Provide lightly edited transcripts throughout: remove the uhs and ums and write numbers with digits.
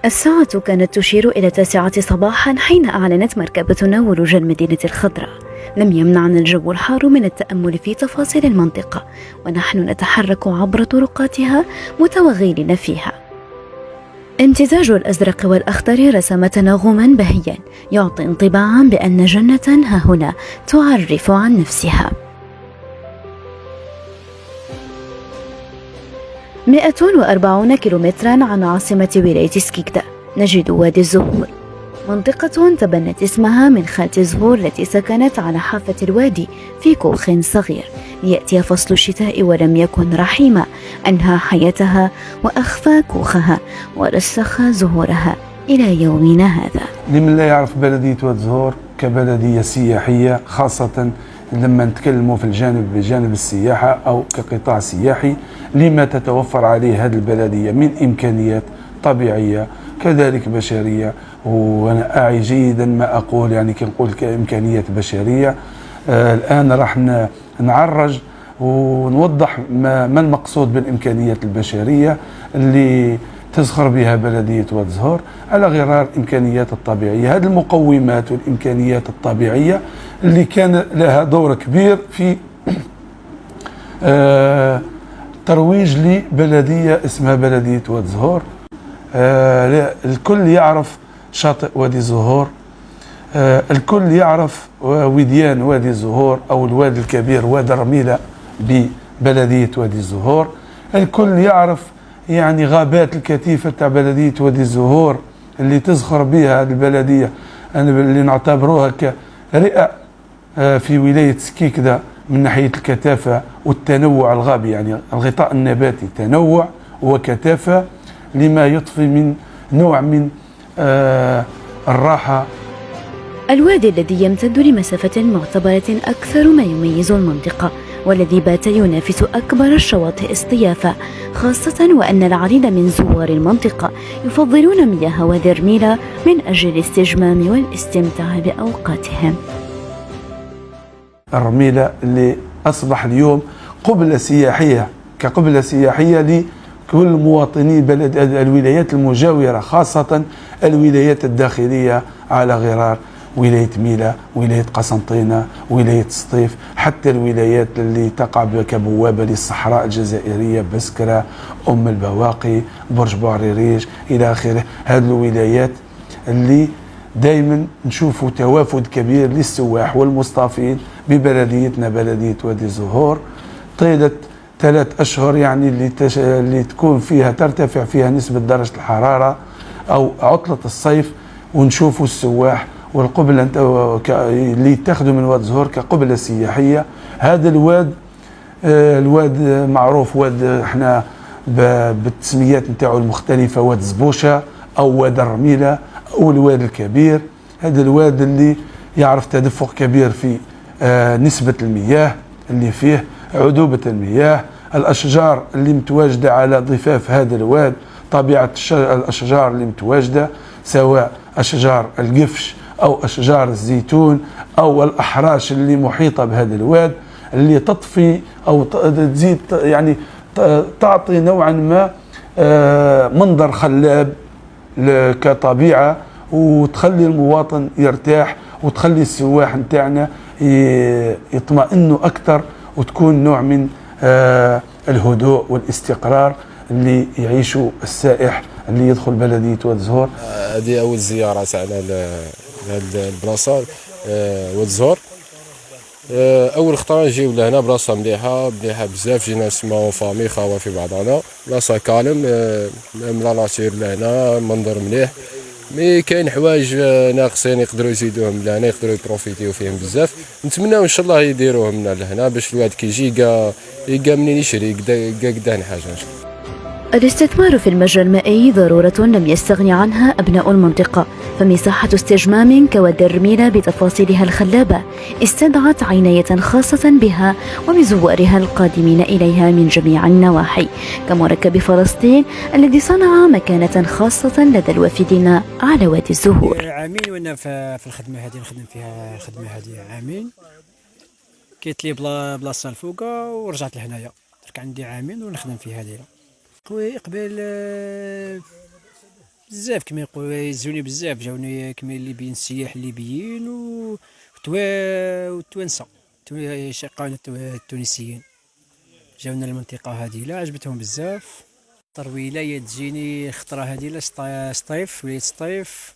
الساعة كانت تشير إلى 9 صباحا حين أعلنت مركبتنا ولوج المدينة الخضراء. لم يمنعنا الجو الحار من التأمل في تفاصيل المنطقة، ونحن نتحرك عبر طرقاتها متوغلين فيها. امتزاج الأزرق والأخضر رسم تناغما بهيا يعطي انطباعا بأن جنة ها هنا تعرف عن نفسها. 140 كيلومترا عن عاصمة ولاية سكيكدا نجد وادي الزهور، منطقة تبنت اسمها من خالة الزهور التي سكنت على حافة الوادي في كوخ صغير. ليأتي فصل الشتاء ولم يكن رحيما، أنهى حياتها وأخفى كوخها ورسخ زهورها إلى يومنا هذا. لمن لا يعرف بلدية وادي الزهور كبلدية سياحية، خاصة لما نتكلموا في بجانب السياحة أو كقطاع سياحي، لما تتوفر عليه هذه البلدية من إمكانيات طبيعية كذلك بشرية. وأنا أعي جيدا ما أقول، يعني كنقول كإمكانيات بشرية. الآن راح نعرج ونوضح ما المقصود بالإمكانيات البشرية اللي تزخر بها بلدية وادي الزهور على غرار الإمكانيات الطبيعية. هذه المقومات والإمكانيات الطبيعية اللي كان لها دور كبير في ترويج لبلدية اسمها بلدية وادي الزهور. الكل يعرف شاطئ وادي الزهور، الكل يعرف وديان وادي الزهور أو الوادي الكبير وادي الرميلة ببلدية وادي الزهور. الكل يعرف يعني غابات الكثيفة تاع بلدية وادي الزهور اللي تزخر بها هذه البلدية، اللي نعتبروها كرئة في ولاية سكيكدا من ناحية الكثافة والتنوع الغابي، يعني الغطاء النباتي تنوع وكثافة لما يضفي من نوع من الراحة. الوادي الذي يمتد لمسافة معتبرة أكثر ما يميز المنطقة، والذي بات ينافس أكبر الشواطئ اصطيافة، خاصة وأن العديد من زوار المنطقة يفضلون مياه وادي الرميلة من أجل الاستجمام والاستمتاع بأوقاتهم. الرميلة اللي أصبح اليوم قبلة سياحية لكل مواطني الولايات المجاورة، خاصة الولايات الداخلية على غرار ولاية ميلا، ولاية قسنطينة، ولاية سطيف، حتى الولايات اللي تقع كبوابة للصحراء الجزائرية، بسكرة، أم البواقي، برج بوعريريج إلى آخره. هذه الولايات اللي دائما نشوفوا توافد كبير للسواح والمصطافين ببلديتنا بلدية وادي الزهور طيلة 3 أشهر، يعني اللي تكون فيها ترتفع فيها نسبة درجة الحرارة أو عطلة الصيف، ونشوفوا السواح والقبلة اللي يتخذوا من وادي الزهور كقبلة سياحية. هذا الواد معروف واد احنا بالتسميات نتاعو المختلفة، واد زبوشة أو واد الرميلة أو الواد الكبير. هذا الواد اللي يعرف تدفق كبير في نسبة المياه اللي فيه، عذوبة المياه، الأشجار اللي متواجدة على ضفاف هذا الواد، طبيعة الأشجار اللي متواجدة سواء أشجار القفش أو أشجار الزيتون أو الأحراش اللي محيطة بهذا الواد، اللي تطفي أو تزيد يعني تعطي نوعا ما منظر خلاب كطبيعة، وتخلي المواطن يرتاح، وتخلي السواح نتاعنا يطمئنوا أكثر، وتكون نوع من الهدوء والاستقرار اللي يعيشه السائح اللي يدخل بلدية وادي الزهور. هذه أول زيارة تاعنا لهذه البلاصة وادي الزهور. أول خطرة نجيو لهنا بلاصة مليحة بزاف، جينا نسمعو فامي خاوة في بعضنا، بلاصة كالم لا ناتير لهنا، منظر مليح. مي كاين حوايج ناقصين يقدروا يزيدوهم لهنا، يقدروا يبروفيتيو فيهم بزاف. نتمناو ان شاء الله يديروهم لهنا باش الواحد كيجي يلقى منين يشري قداه حاجه ان شاء الله. الاستثمار في المجرى المائي ضرورة لم يستغني عنها أبناء المنطقة، فمساحة استجمام كوادي الرميلة بتفاصيلها الخلابة استدعت عناية خاصة بها وبزوارها القادمين إليها من جميع النواحي، كمركب فلسطين الذي صنع مكانة خاصة لدى الوافدين على وادي الزهور. عامين وانا في الخدمة هذه، نخدم فيها الخدمة هذه عامين، كيت لي بلاصة الفوقا ورجعت لهنايا، درك عندي عامين ونخدم في هذه. خويا قبل بزاف كما يقولوا يزوني بزاف، جاوني كما الليبيين السياح الليبيين والتوانسه شقانا التونسيين جاونا المنطقه هذه، لا عجبتهم بزاف. اكثر ولايه تجيني خطره هذه لا سطيف، ولايه سطيف،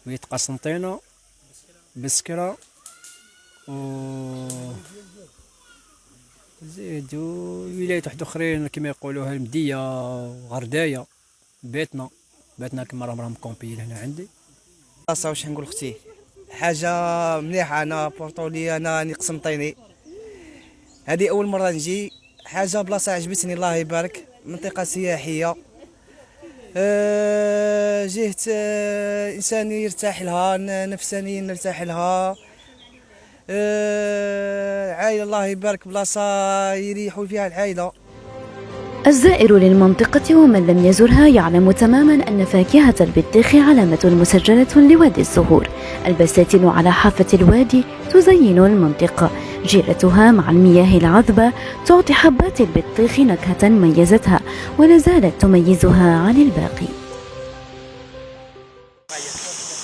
ولايه قسنطينه، بسكره، و زيدو ولايات واحد اخرين كما يقولوها المديه وغردايه. باتنا كما راهم كومبيين هنا عندي. بلاصه واش نقول اختي، حاجه مليحه. انا بورطولي، انا راني قسنطيني، هذه اول مره نجي. حاجه بلاصه عجبتني الله يبارك، منطقه سياحيه، جهه انسان يرتاح لها، نفسانيا نرتاح لها، عائله الله يبارك، بلاصه يريحوا فيها العائله. الزائر للمنطقة ومن لم يزرها يعلم تماما أن فاكهة البطيخ علامة مسجلة لوادي الزهور. البساتين على حافة الوادي تزين المنطقة، جيرتها مع المياه العذبة تعطي حبات البطيخ نكهة ميزتها ولا زالت تميزها عن الباقي.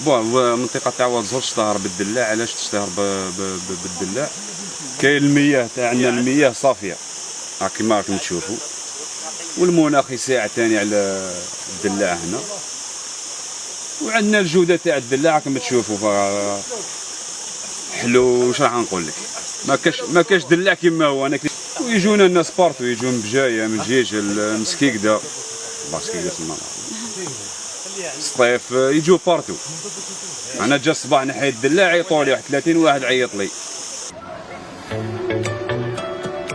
المنطقة تاع واد الزهور تشتهر بالدلاع. علاش تشتهر بالدلاع؟ كاين المياه تاعنا، المياه صافية كيما راكم تشوفوا، والمناخ يساعد ثاني على الدلاع هنا، وعندنا الجوده تاع الدلاع كما تشوفوا حلو. واش راح نقول لك، ما كاش دلاع كيما هو. انا ويجونا الناس بارتو، يجون بجايه من جيجل، مسكيكدا، باسكيكدا تما سطيف، يجوا بارتو. انا جا الصباح نحيد الدلاع عيطوا لي واحد 30 واحد عيط لي.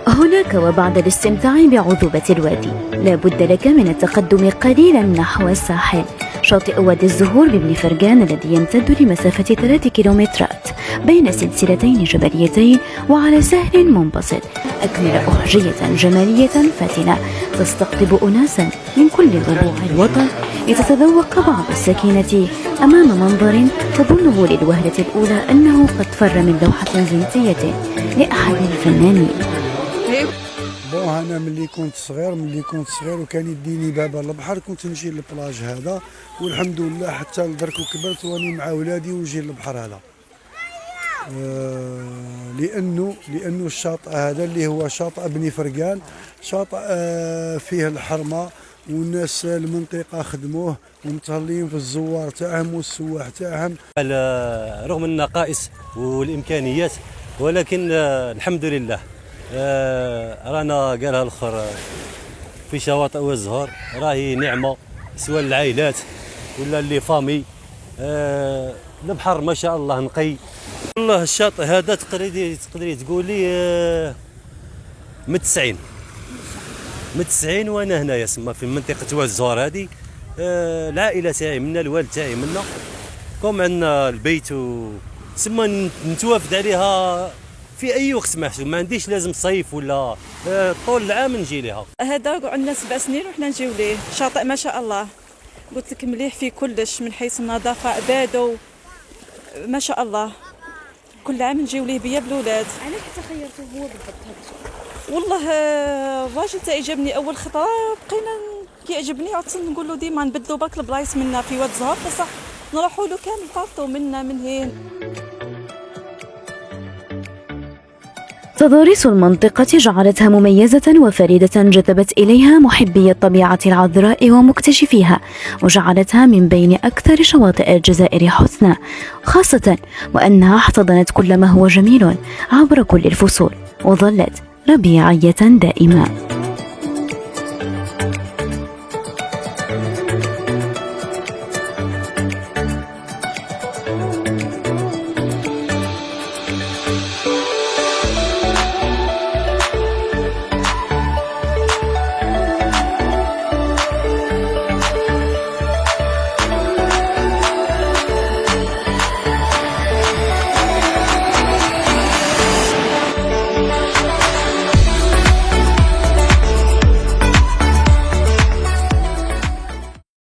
هناك وبعد الاستمتاع بعذوبة الوادي لا بد لك من التقدم قليلا نحو الساحل. شاطئ وادي الزهور بابن فرقان الذي يمتد لمسافة 3 كيلومترات بين سلسلتين جبليتين وعلى سهل منبسط، أكمل أحجية جمالية فاتنة تستقطب أناسا من كل ربوع الوطن لتتذوق بعض السكينة أمام منظر تظنه للوهلة الأولى أنه قد فر من لوحة زيتية لأحد الفنانين. انا ملي كنت صغير وكان يديني بابا البحر، كنت نجي للبلاج هذا، والحمد لله حتى لدرك وكبرت واني مع اولادي ونجي للبحر هذا. لانه الشاطئ هذا اللي هو شاطئ بني فرقان، شاطئ فيه الحرمه، والناس المنطقه خدموه ومتهلين في الزوار تاعهم والسواح تاعهم. رغم النقائص والامكانيات، ولكن الحمد لله رانا قالها الاخر في شواطئ والزهور راهي نعمه، سواء العائلات ولا اللي فامي. البحر ما شاء الله نقي. والله الشاطئ هذا تقدري تقولي من 90 وانا هنايا سما في منطقه واد الزهور هذه. العائله تاعي منا، الوالد تاعي منا، كوم عندنا البيت سما نتوافد عليها في اي وقت محسوب، ما عنديش لازم صيف ولا طول العام نجي لها. هذا عندنا 7 سنين وحنا نجيو ليه. شاطئ ما شاء الله، قلت لك مليح في كلش من حيث النظافه، عباده ما شاء الله. كل عام نجيو ليه بيا بالولاد. علاش تخيرتوا هو بالضبط هذا؟ والله الراجل تاعي جابني اول خطره، بقينا كيعجبني، عدت نقول له ديما نبدلوا برك البلايص منا في واد الزهور، بصح نروحوا له كامل بارطو منا من هين. تضاريس المنطقة جعلتها مميزة وفريدة، جذبت إليها محبي الطبيعة العذراء ومكتشفيها، وجعلتها من بين أكثر شواطئ الجزائر حسنا، خاصة وأنها احتضنت كل ما هو جميل عبر كل الفصول، وظلت ربيعية دائمة.